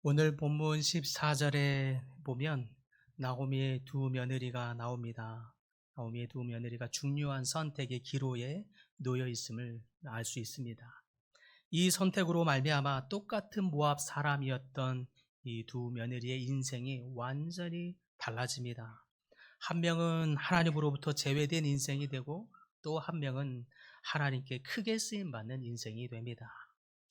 오늘 본문 14절에 보면 나오미의 두 며느리가 나옵니다. 나오미의 두 며느리가 중요한 선택의 기로에 놓여 있음을 알 수 있습니다. 이 선택으로 말미암아 똑같은 모압 사람이었던 이 두 며느리의 인생이 완전히 달라집니다. 한 명은 하나님으로부터 제외된 인생이 되고 또 한 명은 하나님께 크게 쓰임 받는 인생이 됩니다.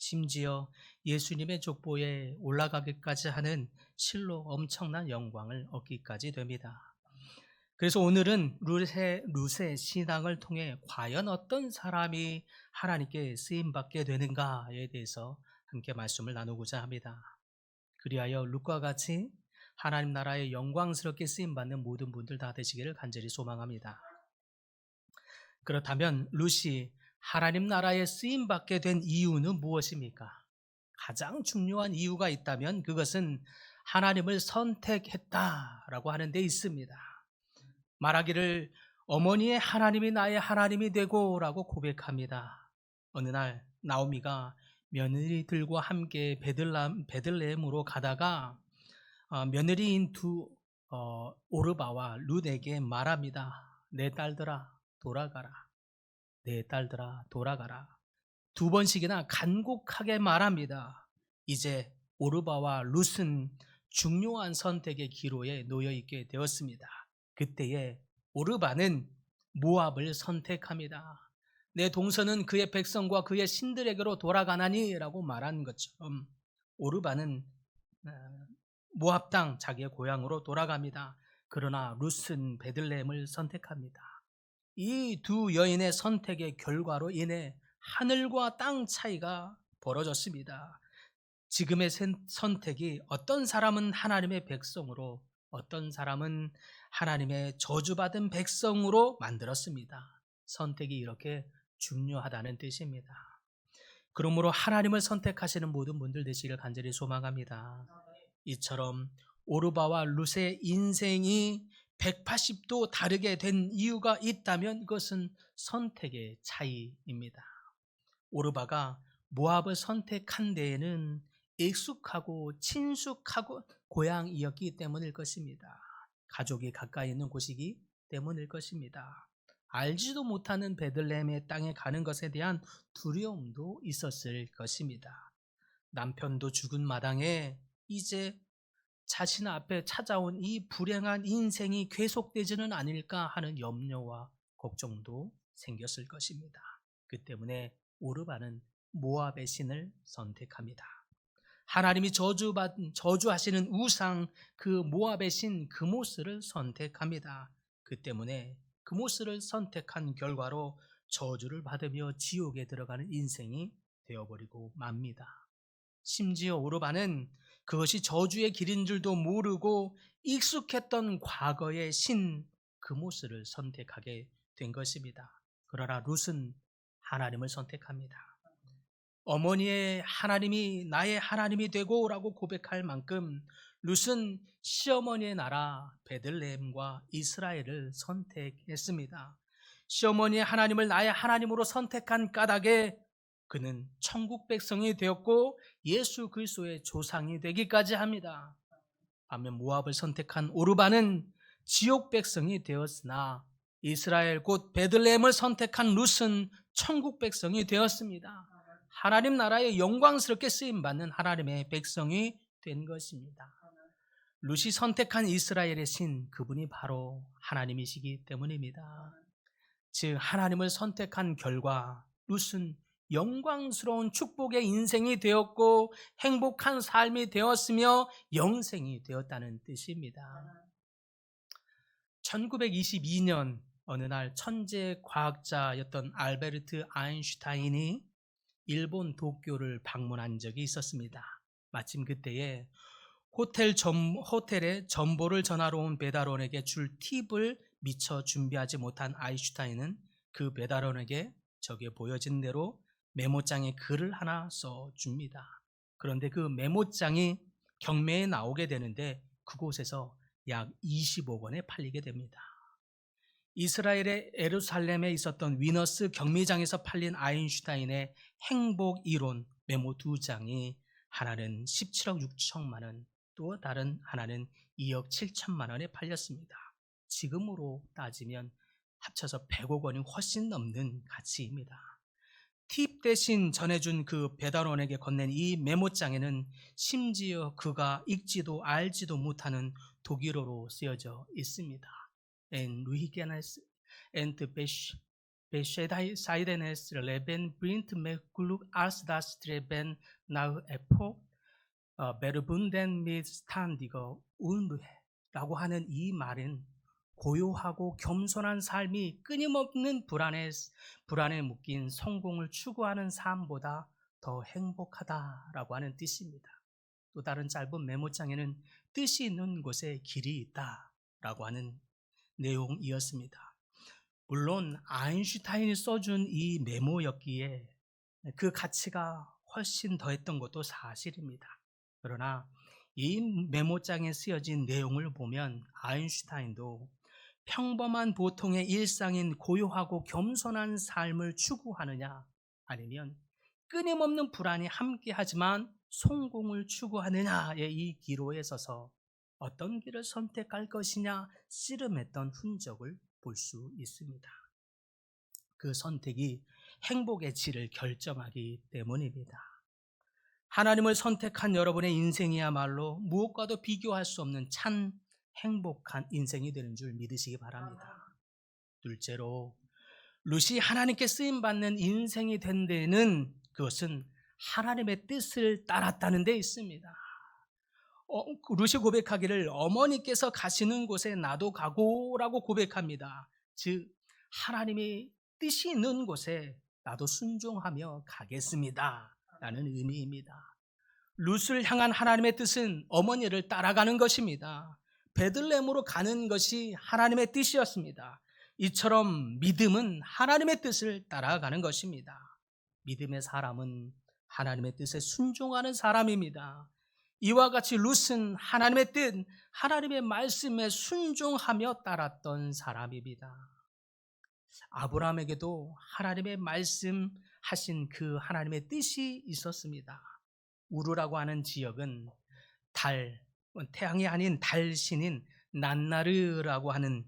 심지어 예수님의 족보에 올라가기까지 하는 실로 엄청난 영광을 얻기까지 됩니다. 그래서 오늘은 룻의 신앙을 통해 과연 어떤 사람이 하나님께 쓰임받게 되는가에 대해서 함께 말씀을 나누고자 합니다. 그리하여 룻과 같이 하나님 나라에 영광스럽게 쓰임받는 모든 분들 다 되시기를 간절히 소망합니다. 그렇다면 룻이 하나님 나라에 쓰임받게 된 이유는 무엇입니까? 가장 중요한 이유가 있다면 그것은 하나님을 선택했다라고 하는 데 있습니다. 말하기를 어머니의 하나님이 나의 하나님이 되고 라고 고백합니다. 어느 날 나오미가 며느리들과 함께 베들레헴으로 가다가 며느리인 오르바와 룻에게 말합니다. 내 딸들아 돌아가라. 내 딸들아 돌아가라. 두 번씩이나 간곡하게 말합니다. 이제 오르바와 룻은 중요한 선택의 기로에 놓여 있게 되었습니다. 그때에 오르바는 모압을 선택합니다. 내 동서는 그의 백성과 그의 신들에게로 돌아가나니 라고 말한 것처럼 오르바는 모압 땅 자기의 고향으로 돌아갑니다. 그러나 룻은 베들레헴을 선택합니다. 이 두 여인의 선택의 결과로 인해 하늘과 땅 차이가 벌어졌습니다. 지금의 선택이 어떤 사람은 하나님의 백성으로, 어떤 사람은 하나님의 저주받은 백성으로 만들었습니다. 선택이 이렇게 중요하다는 뜻입니다. 그러므로 하나님을 선택하시는 모든 분들 되시길 간절히 소망합니다. 이처럼 오르바와 룻의 인생이 180도 다르게 된 이유가 있다면 그것은 선택의 차이입니다. 오르바가 모압을 선택한 데에는 익숙하고 친숙하고 고향이었기 때문일 것입니다. 가족이 가까이 있는 곳이기 때문일 것입니다. 알지도 못하는 베들레헴의 땅에 가는 것에 대한 두려움도 있었을 것입니다. 남편도 죽은 마당에 이제 자신 앞에 찾아온 이 불행한 인생이 계속되지는 않을까 하는 염려와 걱정도 생겼을 것입니다. 그 때문에 오르바는 모압의 신을 선택합니다. 하나님이 저주하시는 우상 그 모압의 신 그모스를 선택합니다. 그 때문에 그모스를 선택한 결과로 저주를 받으며 지옥에 들어가는 인생이 되어버리고 맙니다. 심지어 오르바는 그것이 저주의 길인 줄도 모르고 익숙했던 과거의 신 그모스를 선택하게 된 것입니다. 그러나 룻은 하나님을 선택합니다. 어머니의 하나님이 나의 하나님이 되고 라고 고백할 만큼 룻은 시어머니의 나라 베들레헴과 이스라엘을 선택했습니다. 시어머니의 하나님을 나의 하나님으로 선택한 까닭에 그는 천국 백성이 되었고 예수 그리스도의 조상이 되기까지 합니다. 반면 모압을 선택한 오르바는 지옥 백성이 되었으나 이스라엘 곧 베들레헴을 선택한 룻은 천국 백성이 되었습니다. 하나님 나라에 영광스럽게 쓰임받는 하나님의 백성이 된 것입니다. 룻이 선택한 이스라엘의 신, 그분이 바로 하나님이시기 때문입니다. 즉 하나님을 선택한 결과 룻은 영광스러운 축복의 인생이 되었고 행복한 삶이 되었으며 영생이 되었다는 뜻입니다. 1922년 어느 날 천재 과학자였던 알베르트 아인슈타인이 일본 도쿄를 방문한 적이 있었습니다. 마침 그때에 호텔에 전보를 전하러 온 배달원에게 줄 팁을 미처 준비하지 못한 아인슈타인은 그 배달원에게 저게 보여진 대로 메모장에 글을 하나 써줍니다. 그런데 그 메모장이 경매에 나오게 되는데 그곳에서 약 20억 원에 팔리게 됩니다. 이스라엘의 예루살렘에 있었던 위너스 경매장에서 팔린 아인슈타인의 행복 이론 메모 2장이 하나는 17억 6천만 원, 또 다른 하나는 2억 7천만 원에 팔렸습니다. 지금으로 따지면 합쳐서 100억 원이 훨씬 넘는 가치입니다. 팁 대신 전해준 그 배달원에게 건넨 이 메모장에는 심지어 그가 읽지도 알지도 못하는 독일어로 쓰여져 있습니다. En Ruhigenes and Bescheidenheit Leben bringt mir Glück als das Streben nach Erfolg, verbunden mit ständiger Unruhe 라고 하는 이 말은 고요하고 겸손한 삶이 끊임없는 불안에 묶인 성공을 추구하는 삶보다 더 행복하다라고 하는 뜻입니다. 또 다른 짧은 메모장에는 뜻이 있는 곳에 길이 있다라고 하는 내용이었습니다. 물론 아인슈타인이 써준 이 메모였기에 그 가치가 훨씬 더했던 것도 사실입니다. 그러나 이 메모장에 쓰여진 내용을 보면 아인슈타인도 평범한 보통의 일상인 고요하고 겸손한 삶을 추구하느냐, 아니면 끊임없는 불안이 함께하지만 성공을 추구하느냐의 이 기로에 서서 어떤 길을 선택할 것이냐 씨름했던 흔적을 볼 수 있습니다. 그 선택이 행복의 질을 결정하기 때문입니다. 하나님을 선택한 여러분의 인생이야말로 무엇과도 비교할 수 없는 참 행복한 인생이 되는 줄 믿으시기 바랍니다. 둘째로, 룻이 하나님께 쓰임받는 인생이 된 데는 그것은 하나님의 뜻을 따랐다는 데 있습니다. 룻이 고백하기를 어머니께서 가시는 곳에 나도 가고라고 고백합니다. 즉 하나님의 뜻이 있는 곳에 나도 순종하며 가겠습니다 라는 의미입니다. 룻을 향한 하나님의 뜻은 어머니를 따라가는 것입니다. 베들레헴으로 가는 것이 하나님의 뜻이었습니다. 이처럼 믿음은 하나님의 뜻을 따라가는 것입니다. 믿음의 사람은 하나님의 뜻에 순종하는 사람입니다. 이와 같이 룻은 하나님의 뜻, 하나님의 말씀에 순종하며 따랐던 사람입니다. 아브라함에게도 하나님의 말씀하신 그 하나님의 뜻이 있었습니다. 우르라고 하는 지역은 태양이 아닌 달신인 난나르라고 하는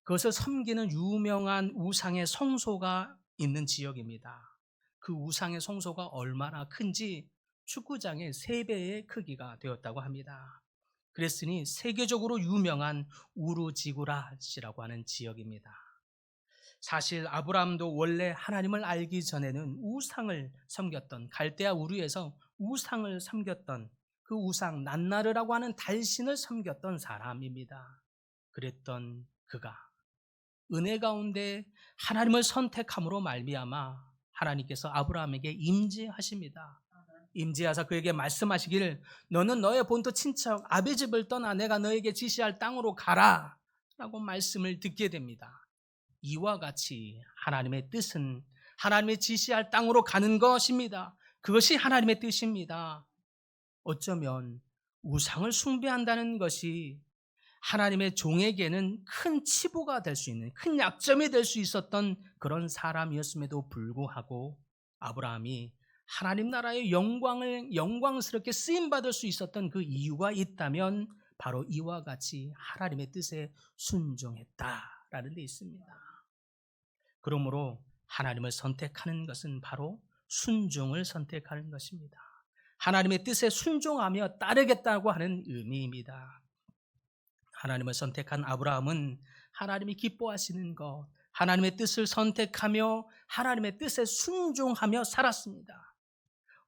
그것을 섬기는 유명한 우상의 성소가 있는 지역입니다. 그 우상의 성소가 얼마나 큰지 축구장의 3배의 크기가 되었다고 합니다. 그랬으니 세계적으로 유명한 우르지구랏이라고 하는 지역입니다. 사실 아브라함도 원래 하나님을 알기 전에는 우상을 섬겼던, 갈대아 우르에서 우상을 섬겼던, 그 우상 난나르라고 하는 달신을 섬겼던 사람입니다. 그랬던 그가 은혜 가운데 하나님을 선택함으로 말미암아 하나님께서 아브라함에게 임재하십니다. 임재하사 그에게 말씀하시기를 너는 너의 본토 친척 아비 집을 떠나 내가 너에게 지시할 땅으로 가라 라고 말씀을 듣게 됩니다. 이와 같이 하나님의 뜻은 하나님의 지시할 땅으로 가는 것입니다. 그것이 하나님의 뜻입니다. 어쩌면 우상을 숭배한다는 것이 하나님의 종에게는 큰 치부가 될 수 있는, 큰 약점이 될 수 있었던 그런 사람이었음에도 불구하고 아브라함이 하나님 나라의 영광스럽게 쓰임받을 수 있었던 그 이유가 있다면 바로 이와 같이 하나님의 뜻에 순종했다라는 데 있습니다. 그러므로 하나님을 선택하는 것은 바로 순종을 선택하는 것입니다. 하나님의 뜻에 순종하며 따르겠다고 하는 의미입니다. 하나님을 선택한 아브라함은 하나님이 기뻐하시는 것, 하나님의 뜻을 선택하며 하나님의 뜻에 순종하며 살았습니다.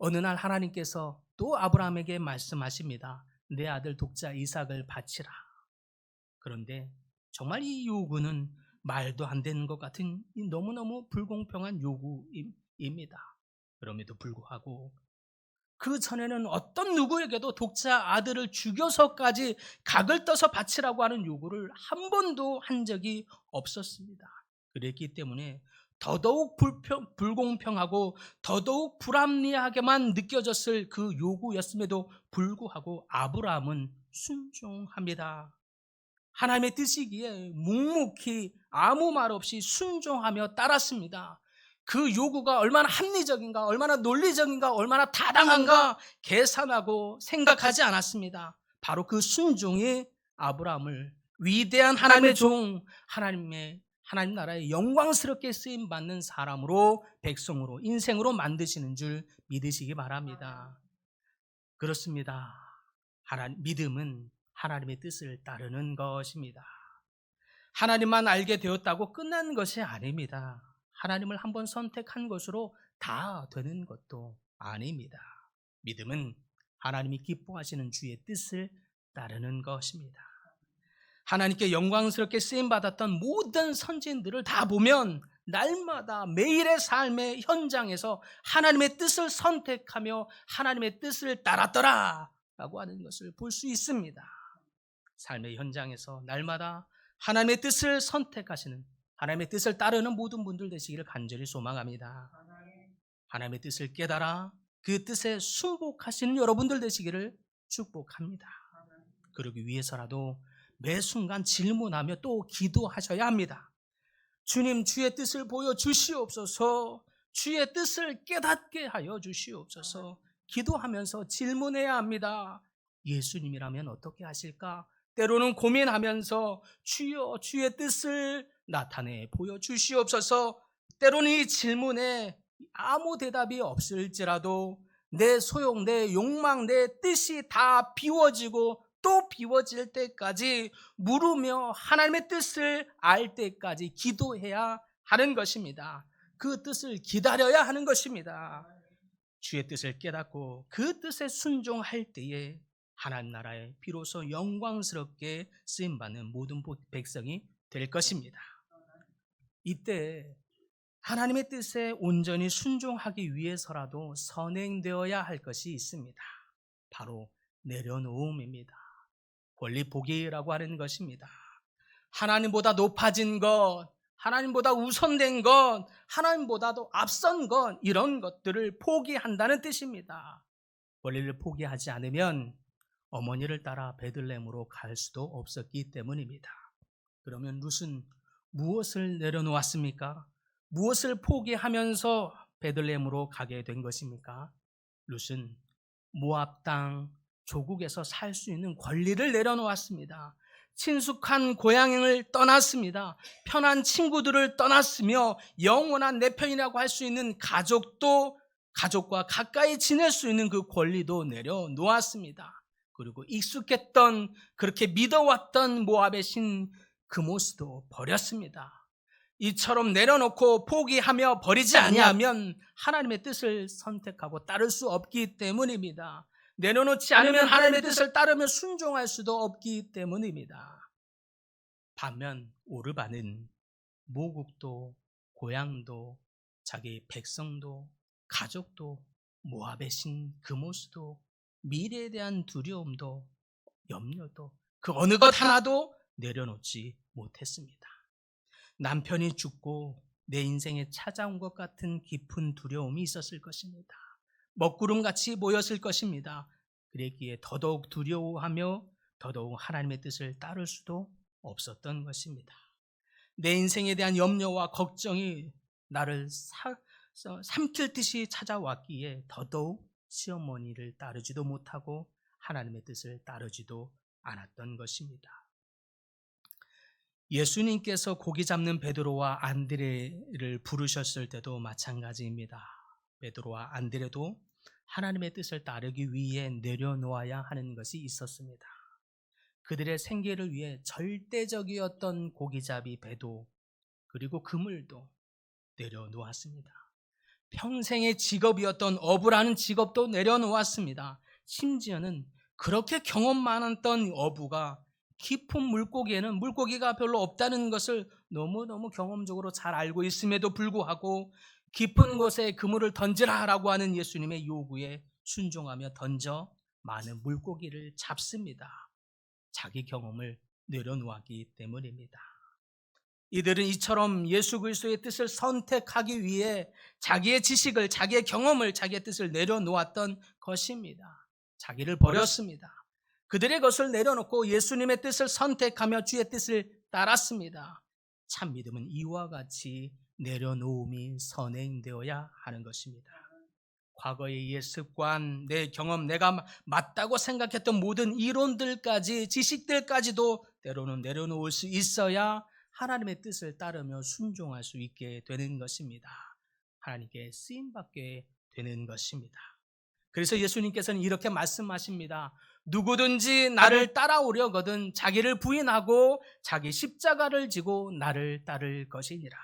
어느 날 하나님께서 또 아브라함에게 말씀하십니다. 내 아들 독자 이삭을 바치라. 그런데 정말 이 요구는 말도 안 되는 것 같은 너무너무 불공평한 요구입니다. 그럼에도 불구하고 그 전에는 어떤 누구에게도 독자 아들을 죽여서까지 각을 떠서 바치라고 하는 요구를 한 번도 한 적이 없었습니다. 그랬기 때문에 더더욱 불공평하고 더더욱 불합리하게만 느껴졌을 그 요구였음에도 불구하고 아브라함은 순종합니다. 하나님의 뜻이기에 묵묵히 아무 말 없이 순종하며 따랐습니다. 그 요구가 얼마나 합리적인가, 얼마나 논리적인가, 얼마나 타당한가 계산하고 생각하지 않았습니다. 바로 그 순종이 아브라함을 위대한 하나님의 종, 하나님 나라의 영광스럽게 쓰임 받는 사람으로, 백성으로, 인생으로 만드시는 줄 믿으시기 바랍니다. 그렇습니다. 믿음은 하나님의 뜻을 따르는 것입니다. 하나님만 알게 되었다고 끝나는 것이 아닙니다. 하나님을 한번 선택한 것으로 다 되는 것도 아닙니다. 믿음은 하나님이 기뻐하시는 주의 뜻을 따르는 것입니다. 하나님께 영광스럽게 쓰임받았던 모든 선진들을 다 보면 날마다 매일의 삶의 현장에서 하나님의 뜻을 선택하며 하나님의 뜻을 따랐더라 라고 하는 것을 볼 수 있습니다. 삶의 현장에서 날마다 하나님의 뜻을 선택하시는, 하나님의 뜻을 따르는 모든 분들 되시기를 간절히 소망합니다. 하나님의 뜻을 깨달아 그 뜻에 순복하시는 여러분들 되시기를 축복합니다. 그러기 위해서라도 매 순간 질문하며 또 기도하셔야 합니다. 주님, 주의 뜻을 보여주시옵소서. 주의 뜻을 깨닫게 하여 주시옵소서. 기도하면서 질문해야 합니다. 예수님이라면 어떻게 하실까? 때로는 고민하면서 주여, 주의 뜻을 나타내 보여주시옵소서. 때로는 이 질문에 아무 대답이 없을지라도 내 소용, 내 욕망, 내 뜻이 다 비워지고 또 비워질 때까지 물으며 하나님의 뜻을 알 때까지 기도해야 하는 것입니다. 그 뜻을 기다려야 하는 것입니다. 주의 뜻을 깨닫고 그 뜻에 순종할 때에 하나님 나라에 비로소 영광스럽게 쓰임받는 모든 백성이 될 것입니다. 이때 하나님의 뜻에 온전히 순종하기 위해서라도 선행되어야 할 것이 있습니다. 바로 내려놓음입니다. 권리 포기라고 하는 것입니다. 하나님보다 높아진 것, 하나님보다 우선된 것, 하나님보다도 앞선 것, 이런 것들을 포기한다는 뜻입니다. 권리를 포기하지 않으면 어머니를 따라 베들레헴으로 갈 수도 없었기 때문입니다. 그러면 룻은 무엇을 내려놓았습니까? 무엇을 포기하면서 베들레헴으로 가게 된 것입니까? 룻은 모압 땅 조국에서 살 수 있는 권리를 내려놓았습니다. 친숙한 고향을 떠났습니다. 편한 친구들을 떠났으며 영원한 내 편이라고 할 수 있는 가족과 가까이 지낼 수 있는 그 권리도 내려놓았습니다. 그리고 익숙했던, 그렇게 믿어왔던 모압의 신 그모스도 버렸습니다. 이처럼 내려놓고 포기하며 버리지 아니하면 하나님의 뜻을 선택하고 따를 수 없기 때문입니다. 내려놓지 않으면 하나님의 뜻을 따르며 순종할 수도 없기 때문입니다. 반면 오르반은 모국도, 고향도, 자기 백성도, 가족도, 모압의 신 그모스도, 미래에 대한 두려움도, 염려도, 그 어느 것 하나도 내려놓지 못했습니다. 남편이 죽고 내 인생에 찾아온 것 같은 깊은 두려움이 있었을 것입니다. 먹구름같이 모였을 것입니다. 그랬기에 더더욱 두려워하며 더더욱 하나님의 뜻을 따를 수도 없었던 것입니다. 내 인생에 대한 염려와 걱정이 나를 삼킬 듯이 찾아왔기에 더더욱 시어머니를 따르지도 못하고 하나님의 뜻을 따르지도 않았던 것입니다. 예수님께서 고기 잡는 베드로와 안드레를 부르셨을 때도 마찬가지입니다. 베드로와 안드레도 하나님의 뜻을 따르기 위해 내려놓아야 하는 것이 있었습니다. 그들의 생계를 위해 절대적이었던 고기잡이 배도, 그리고 그물도 내려놓았습니다. 평생의 직업이었던 어부라는 직업도 내려놓았습니다. 심지어는 그렇게 경험 많았던 어부가 깊은 물고기에는 물고기가 별로 없다는 것을 너무너무 경험적으로 잘 알고 있음에도 불구하고 깊은 곳에 그물을 던지라라고 하는 예수님의 요구에 순종하며 던져 많은 물고기를 잡습니다. 자기 경험을 내려놓았기 때문입니다. 이들은 이처럼 예수 그리스도의 뜻을 선택하기 위해 자기의 지식을, 자기의 경험을, 자기의 뜻을 내려놓았던 것입니다. 자기를 버렸습니다. 그들의 것을 내려놓고 예수님의 뜻을 선택하며 주의 뜻을 따랐습니다. 참 믿음은 이와 같이 내려놓음이 선행되어야 하는 것입니다. 과거의 옛 습관, 내 경험, 내가 맞다고 생각했던 모든 이론들까지, 지식들까지도 때로는 내려놓을 수 있어야 하나님의 뜻을 따르며 순종할 수 있게 되는 것입니다. 하나님께 쓰임받게 되는 것입니다. 그래서 예수님께서는 이렇게 말씀하십니다. 누구든지 나를 따라오려거든 자기를 부인하고 자기 십자가를 지고 나를 따를 것이니라.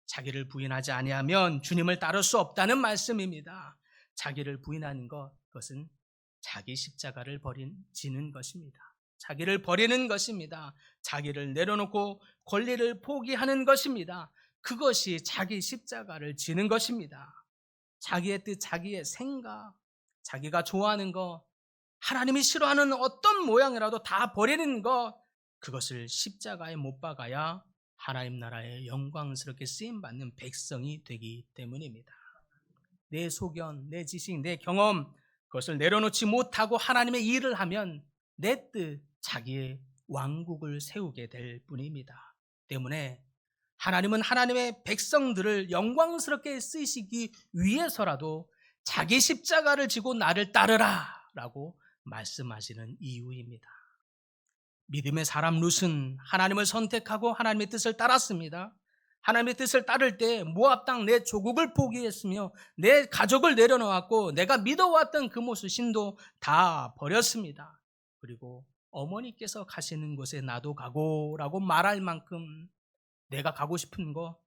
자기를 부인하지 아니하면 주님을 따를 수 없다는 말씀입니다. 자기를 부인하는 그것은 자기 십자가를 지는 것입니다. 자기를 버리는 것입니다. 자기를 내려놓고 권리를 포기하는 것입니다. 그것이 자기 십자가를 지는 것입니다. 자기의 뜻, 자기의 생각, 자기가 좋아하는 것, 하나님이 싫어하는 어떤 모양이라도 다 버리는 것, 그것을 십자가에 못 박아야 하나님 나라에 영광스럽게 쓰임받는 백성이 되기 때문입니다. 내 소견, 내 지식, 내 경험, 그것을 내려놓지 못하고 하나님의 일을 하면 내 뜻, 자기의 왕국을 세우게 될 뿐입니다. 때문에 하나님은 하나님의 백성들을 영광스럽게 쓰시기 위해서라도 자기 십자가를 지고 나를 따르라 라고 말씀하시는 이유입니다. 믿음의 사람 룻은 하나님을 선택하고 하나님의 뜻을 따랐습니다. 하나님의 뜻을 따를 때 모압 땅 내 조국을 포기했으며 내 가족을 내려놓았고 내가 믿어왔던 그 모습 신도 다 버렸습니다. 그리고 어머니께서 가시는 곳에 나도 가고라고 말할 만큼 내가 가고 싶은 거,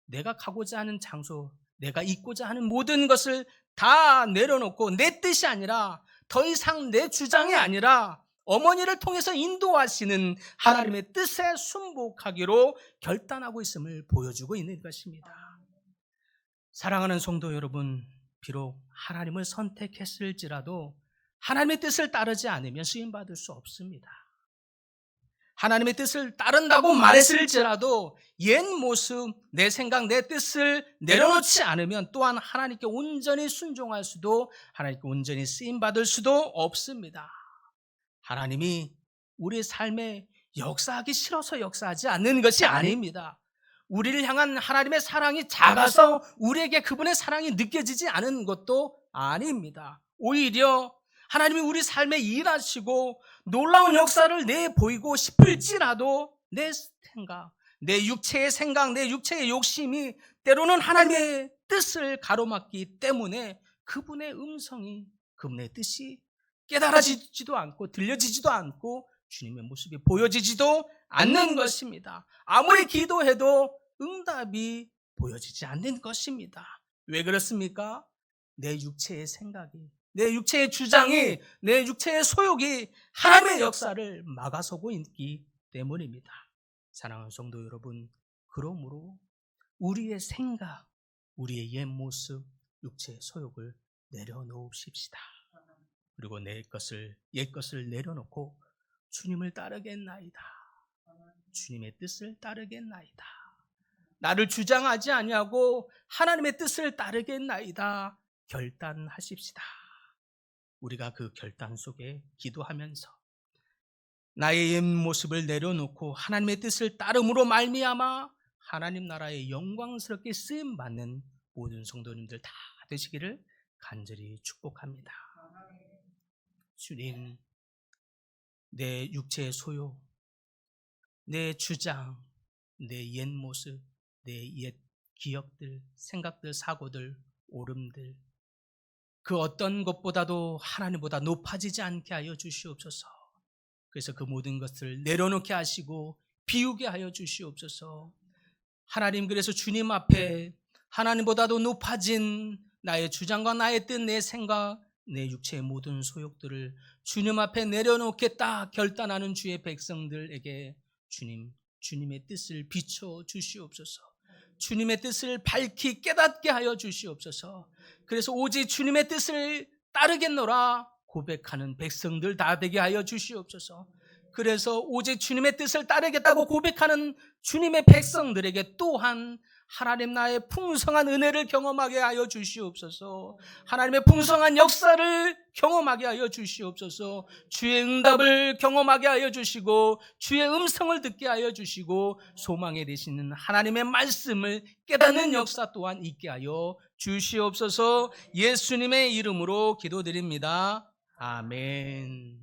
내가 가고자 하는 장소, 내가 있고자 하는 모든 것을 다 내려놓고 내 뜻이 아니라 더 이상 내 주장이 아니라 어머니를 통해서 인도하시는 하나님의 뜻에 순복하기로 결단하고 있음을 보여주고 있는 것입니다. 사랑하는 성도 여러분, 비록 하나님을 선택했을지라도 하나님의 뜻을 따르지 않으면 쓰임받을 수 없습니다. 하나님의 뜻을 따른다고 말했을지라도 옛 모습, 내 생각, 내 뜻을 내려놓지 않으면 또한 하나님께 온전히 순종할 수도, 하나님께 온전히 쓰임받을 수도 없습니다. 하나님이 우리 삶에 역사하기 싫어서 역사하지 않는 것이 아닙니다. 우리를 향한 하나님의 사랑이 작아서 우리에게 그분의 사랑이 느껴지지 않은 것도 아닙니다. 오히려 하나님이 우리 삶에 일하시고 놀라운 역사를 내보이고 싶을지라도 내 생각, 내 육체의 생각, 내 육체의 욕심이 때로는 하나님의 뜻을 가로막기 때문에 그분의 음성이, 그분의 뜻이 깨달아지지도 않고 들려지지도 않고 주님의 모습이 보여지지도 않는 것입니다. 아무리 기도해도 응답이 보여지지 않는 것입니다. 왜 그렇습니까? 내 육체의 생각이, 내 육체의 주장이, 내 육체의 소욕이 하나님의 역사를 막아서고 있기 때문입니다. 사랑하는 성도 여러분, 그러므로 우리의 생각, 우리의 옛 모습, 육체의 소욕을 내려놓읍시다. 그리고 옛 것을 내려놓고 주님을 따르겠나이다. 주님의 뜻을 따르겠나이다. 나를 주장하지 아니하고 하나님의 뜻을 따르겠나이다. 결단하십시다. 우리가 그 결단 속에 기도하면서 나의 옛 모습을 내려놓고 하나님의 뜻을 따름으로 말미암아 하나님 나라의 영광스럽게 쓰임받는 모든 성도님들 다 되시기를 간절히 축복합니다. 주님, 내 육체의 소욕, 내 주장, 내 옛 모습, 내 옛 기억들, 생각들, 사고들, 오름들, 그 어떤 것보다도 하나님보다 높아지지 않게 하여 주시옵소서. 그래서 그 모든 것을 내려놓게 하시고 비우게 하여 주시옵소서. 하나님, 그래서 주님 앞에 하나님보다도 높아진 나의 주장과 나의 뜻, 내 생각, 내 육체의 모든 소욕들을 주님 앞에 내려놓겠다 결단하는 주의 백성들에게 주님의 뜻을 비춰 주시옵소서. 주님의 뜻을 밝히 깨닫게 하여 주시옵소서. 그래서 오직 주님의 뜻을 따르겠노라 고백하는 백성들 다 되게 하여 주시옵소서. 그래서 오직 주님의 뜻을 따르겠다고 고백하는 주님의 백성들에게 또한 하나님 나의 풍성한 은혜를 경험하게 하여 주시옵소서. 하나님의 풍성한 역사를 경험하게 하여 주시옵소서. 주의 응답을 경험하게 하여 주시고 주의 음성을 듣게 하여 주시고 소망에 되시는 하나님의 말씀을 깨닫는 역사 또한 있게 하여 주시옵소서. 예수님의 이름으로 기도드립니다. 아멘.